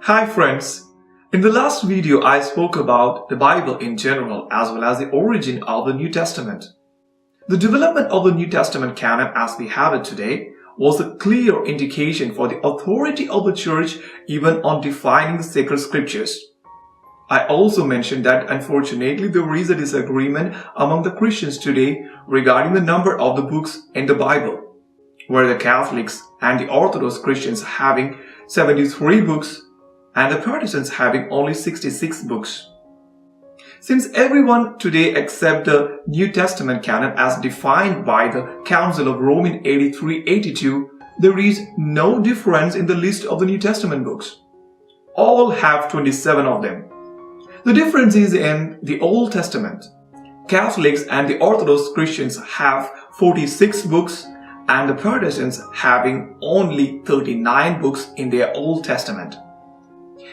Hi friends, in the last video I spoke about the Bible in general as well as the origin of the New Testament. The development of the New Testament canon as we have it today was a clear indication for the authority of the church even on defining the sacred scriptures. I also mentioned that unfortunately there is a disagreement among the Christians today regarding the number of the books in the Bible, where the Catholics and the Orthodox Christians having 73 books and the Protestants having only 66 books. Since everyone today accepts the New Testament canon as defined by the Council of Rome in AD 382, there is no difference in the list of the New Testament books. All have 27 of them. The difference is in the Old Testament. Catholics and the Orthodox Christians have 46 books and the Protestants having only 39 books in their Old Testament.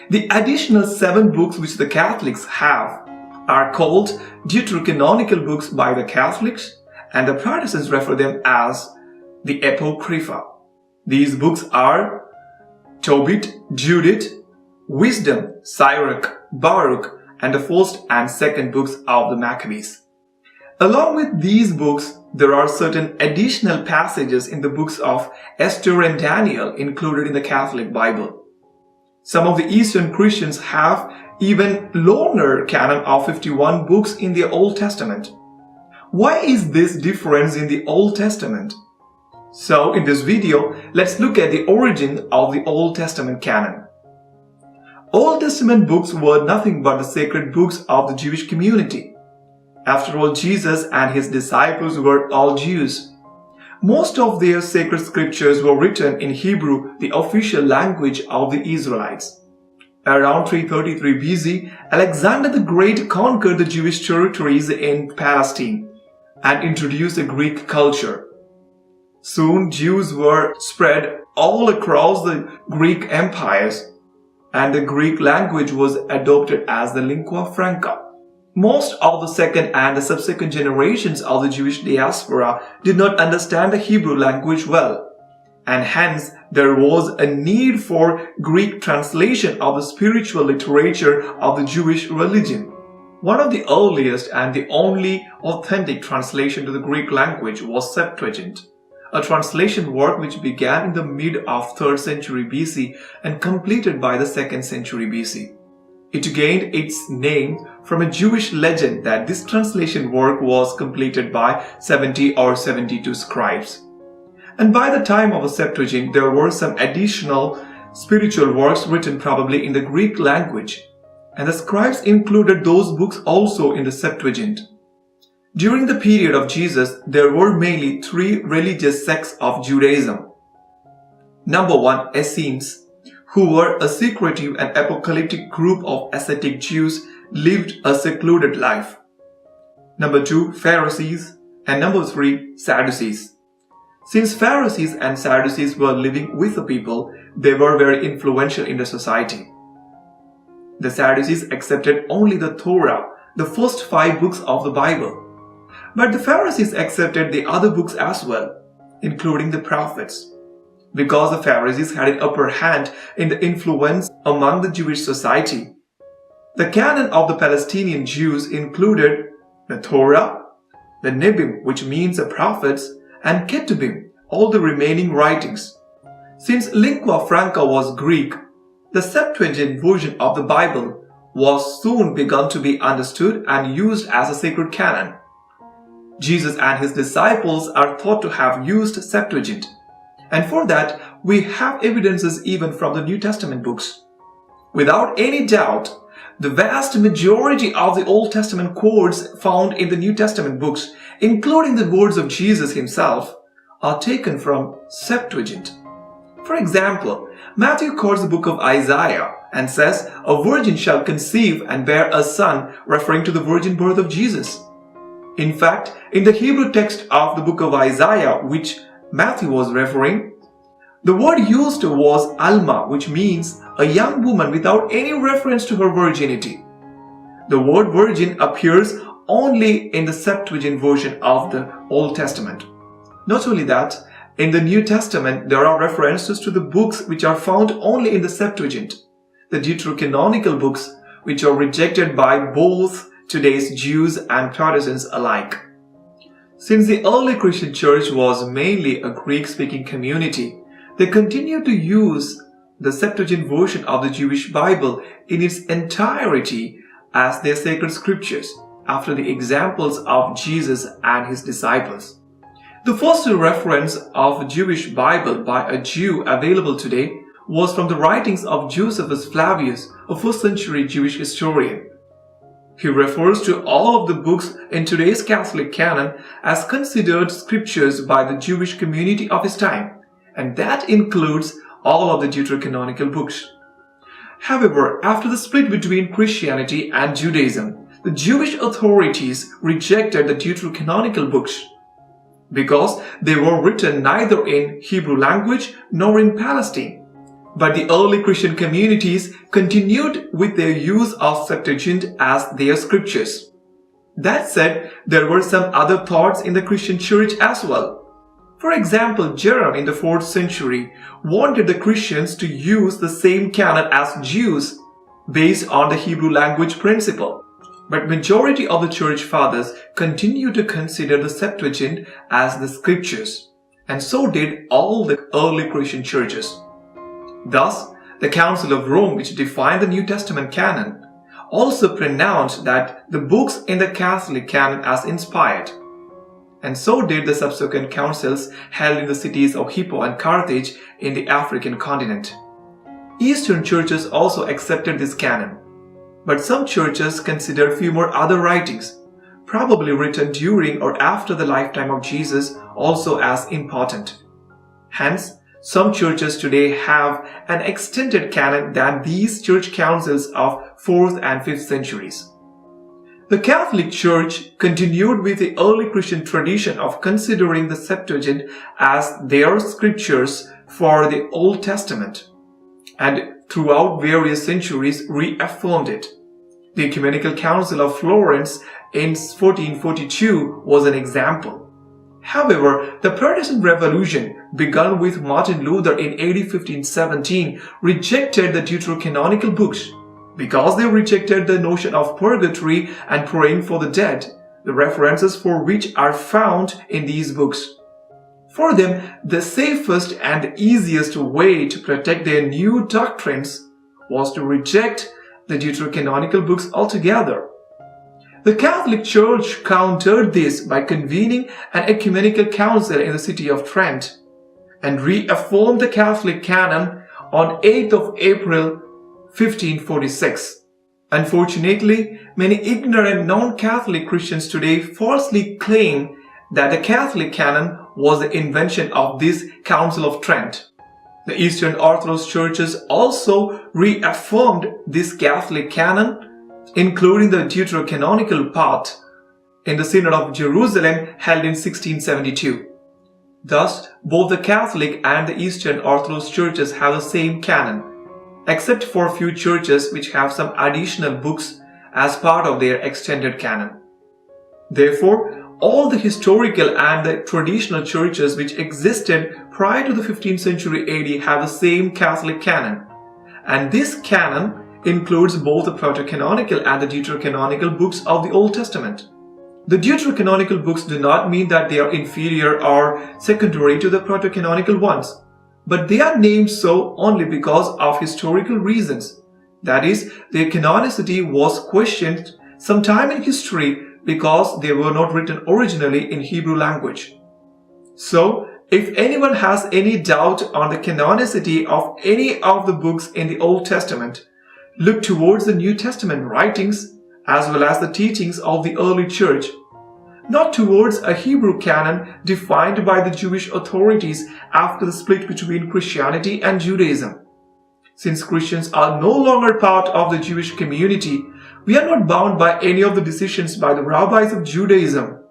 The additional 7 books which the Catholics have are called deuterocanonical books by the Catholics, and the Protestants refer them as the Apocrypha. These books are Tobit, Judith, Wisdom, Sirach, Baruch, and the first and second books of the Maccabees. Along with these books, there are certain additional passages in the books of Esther and Daniel included in the Catholic Bible. Some of the Eastern Christians have even longer canon of 51 books in the Old Testament. Why is this difference in the Old Testament? So in this video, let's look at the origin of the Old Testament canon. Old Testament books were nothing but the sacred books of the Jewish community. After all, Jesus and his disciples were all Jews. Most of their sacred scriptures were written in Hebrew, the official language of the Israelites. Around 333 BC, Alexander the Great conquered the Jewish territories in Palestine and introduced a Greek culture. Soon, Jews were spread all across the Greek empires, and the Greek language was adopted as the lingua franca. Most of the second and the subsequent generations of the Jewish diaspora did not understand the Hebrew language well, and hence there was a need for Greek translation of the spiritual literature of the Jewish religion. One of the earliest and the only authentic translation to the Greek language was Septuagint, a translation work which began in the mid of 3rd century BC and completed by the 2nd century BC. It gained its name from a Jewish legend that this translation work was completed by 70 or 72 scribes. And by the time of the Septuagint, there were some additional spiritual works written probably in the Greek language, and the scribes included those books also in the Septuagint. During the period of Jesus, there were mainly 3 religious sects of Judaism. Number 1, Essenes, who were a secretive and apocalyptic group of ascetic Jews, lived a secluded life. Number 2, Pharisees, and number 3, Sadducees. Since Pharisees and Sadducees were living with the people, they were very influential in the society. The Sadducees accepted only the Torah, the first 5 books of the Bible. But the Pharisees accepted the other books as well, including the prophets. Because the Pharisees had an upper hand in the influence among the Jewish society, the canon of the Palestinian Jews included the Torah, the Nebiim, which means the prophets, and Ketubim, all the remaining writings. Since lingua franca was Greek, the Septuagint version of the Bible was soon begun to be understood and used as a sacred canon. Jesus and his disciples are thought to have used Septuagint. And for that, we have evidences even from the New Testament books. Without any doubt, the vast majority of the Old Testament quotes found in the New Testament books, including the words of Jesus himself, are taken from Septuagint. For example, Matthew quotes the book of Isaiah and says, "A virgin shall conceive and bear a son," referring to the virgin birth of Jesus. In fact, in the Hebrew text of the book of Isaiah, which Matthew was referring, the word used was Alma, which means a young woman without any reference to her virginity. The word virgin appears only in the Septuagint version of the Old Testament. Not only that, in the New Testament there are references to the books which are found only in the Septuagint. the Deuterocanonical books, which are rejected by both today's Jews and Protestants alike. Since the early Christian church was mainly a Greek-speaking community, they continued to use the Septuagint version of the Jewish Bible in its entirety as their sacred scriptures, after the examples of Jesus and his disciples. The first reference of a Jewish Bible by a Jew available today was from the writings of Josephus Flavius, a 1st century Jewish historian. He refers to all of the books in today's Catholic canon as considered scriptures by the Jewish community of his time, and that includes all of the Deuterocanonical books. However, after the split between Christianity and Judaism, the Jewish authorities rejected the Deuterocanonical books because they were written neither in Hebrew language nor in Palestine. But the early Christian communities continued with their use of Septuagint as their scriptures. That said, there were some other thoughts in the Christian church as well. For example, Jerome in the 4th century wanted the Christians to use the same canon as Jews based on the Hebrew language principle. But majority of the church fathers continued to consider the Septuagint as the scriptures, and so did all the early Christian churches. Thus, the Council of Rome, which defined the New Testament canon, also pronounced that the books in the Catholic canon as inspired. And so did the subsequent councils held in the cities of Hippo and Carthage in the African continent. Eastern churches also accepted this canon, but some churches considered few more other writings, probably written during or after the lifetime of Jesus, also as important. Hence, some churches today have an extended canon than these church councils of 4th and 5th centuries. The Catholic Church continued with the early Christian tradition of considering the Septuagint as their scriptures for the Old Testament, and throughout various centuries reaffirmed it. The Ecumenical Council of Florence in 1442 was an example. However, the Protestant Revolution, begun with Martin Luther in AD 1517, rejected the Deuterocanonical books because they rejected the notion of purgatory and praying for the dead, the references for which are found in these books. For them, the safest and easiest way to protect their new doctrines was to reject the Deuterocanonical books altogether. The Catholic Church countered this by convening an ecumenical council in the city of Trent and reaffirmed the Catholic canon on 8th of April 1546. Unfortunately, many ignorant non-Catholic Christians today falsely claim that the Catholic canon was the invention of this Council of Trent. The Eastern Orthodox churches also reaffirmed this Catholic canon, including the Deuterocanonical part, in the Synod of Jerusalem held in 1672. Thus, both the Catholic and the Eastern Orthodox churches have the same canon, except for a few churches which have some additional books as part of their extended canon. Therefore, all the historical and the traditional churches which existed prior to the 15th century AD have the same Catholic canon, and this canon includes both the proto-canonical and the deuterocanonical books of the Old Testament. The deuterocanonical books do not mean that they are inferior or secondary to the proto-canonical ones, but they are named so only because of historical reasons. That is, their canonicity was questioned sometime in history because they were not written originally in Hebrew language. So, if anyone has any doubt on the canonicity of any of the books in the Old Testament, look towards the New Testament writings as well as the teachings of the early church, not towards a Hebrew canon defined by the Jewish authorities after the split between Christianity and Judaism. Since Christians are no longer part of the Jewish community, we are not bound by any of the decisions by the rabbis of Judaism,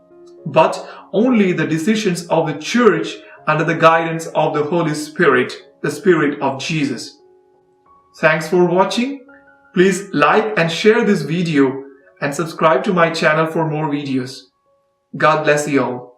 but only the decisions of the church under the guidance of the Holy Spirit, the Spirit of Jesus. Thanks for watching. Please like and share this video and subscribe to my channel for more videos. God bless you all.